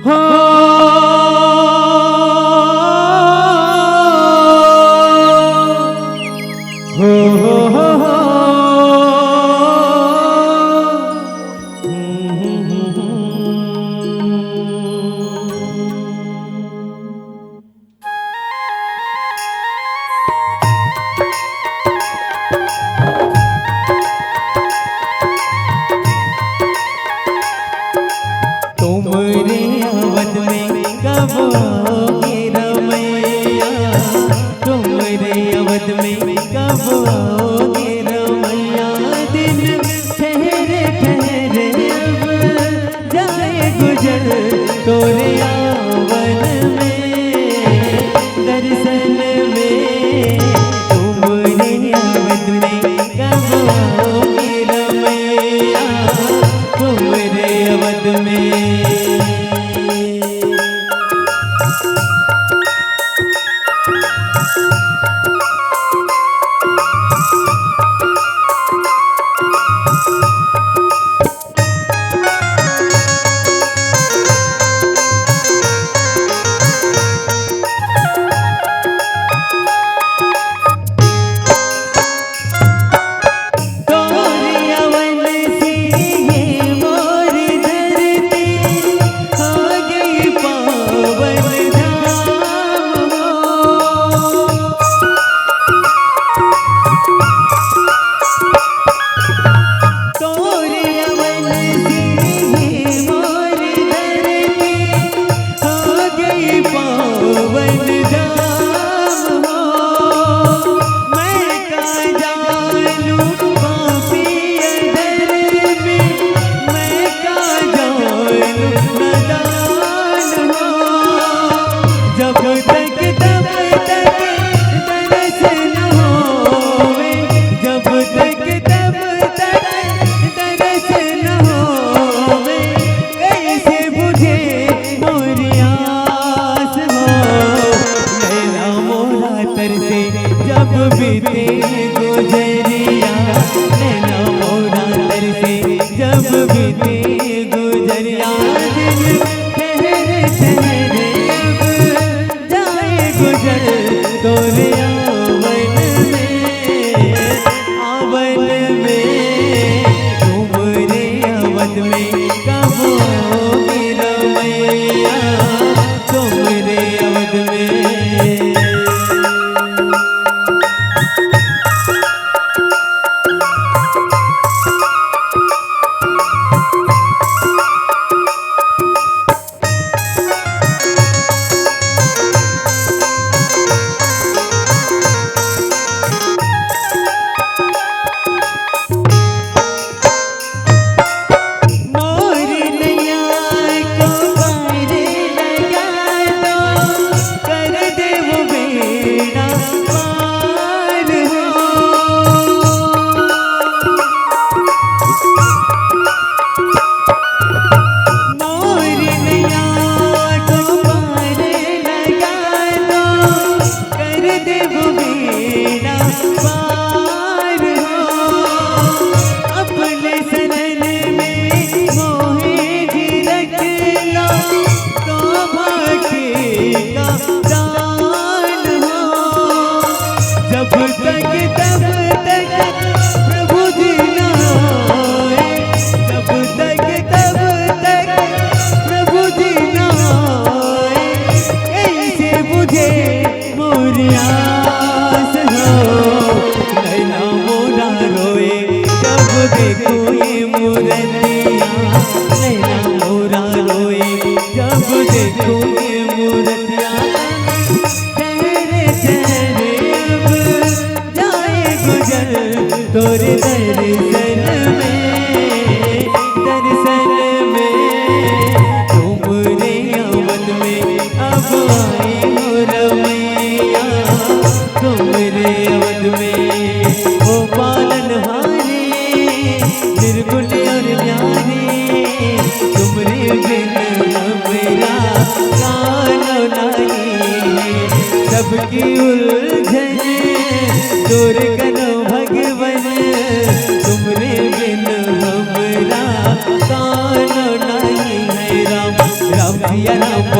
हो हो तुमरे अवध में कब आओगे रमैया, तुमरे अवध में कब आओगे रमैया। दिन ठहरे ठहरे अब जाए गुजर तोरे आवन में, दर्शन में तुमरे अवध में कब आओगे रमैया, तुमरे अवध में। जब बीते गुजरिया नैना मोरा तरसे, जब बीते गुजरिया दिन ठहरे ठहरे अब जाए गुजर तोरे आवन में, आवन में तुमरे अवध में कब आओगे रमैया, तुमरे अवध में।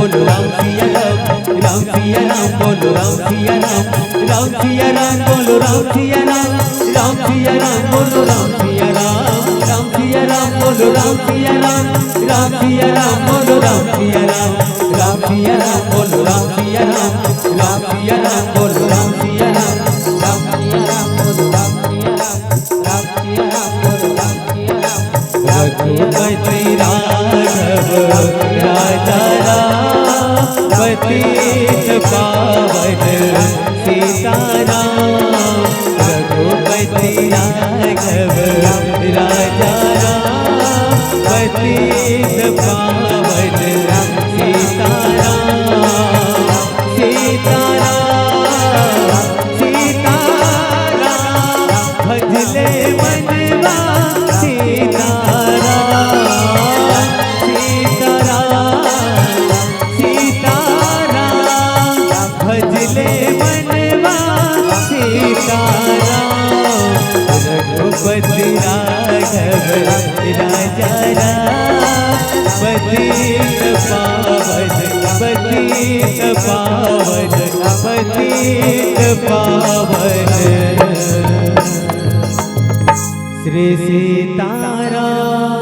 बोलो राम सिया राम, राम सिया राम बोलो राम सिया राम, राम सिया राम बोलो राम सिया राम, राम सिया राम बोलो राम सिया राम, राम सिया राम बोलो राम सिया राम, राम सिया राम बोलो राम सिया राम, राम सिया राम बोलो राम सिया राम, राम सिया राम बोलो राम सिया राम, राम सिया राम बोलो राम सिया राम, राम सिया राम बोलो राम सिया राम। रघुपति राघव राजा राम, पतित पावन सीताराम। रघुपति राघव राजा राम, पतित पावन सीताराम। सीताराम सीताराम भजले मनवा सीताराम, सीताराम सीताराम भजले मनवा सीताराम। रघुपति राघव राजा राम, पतित पावन पतित पावन पतित पावन। श्री सीताराम।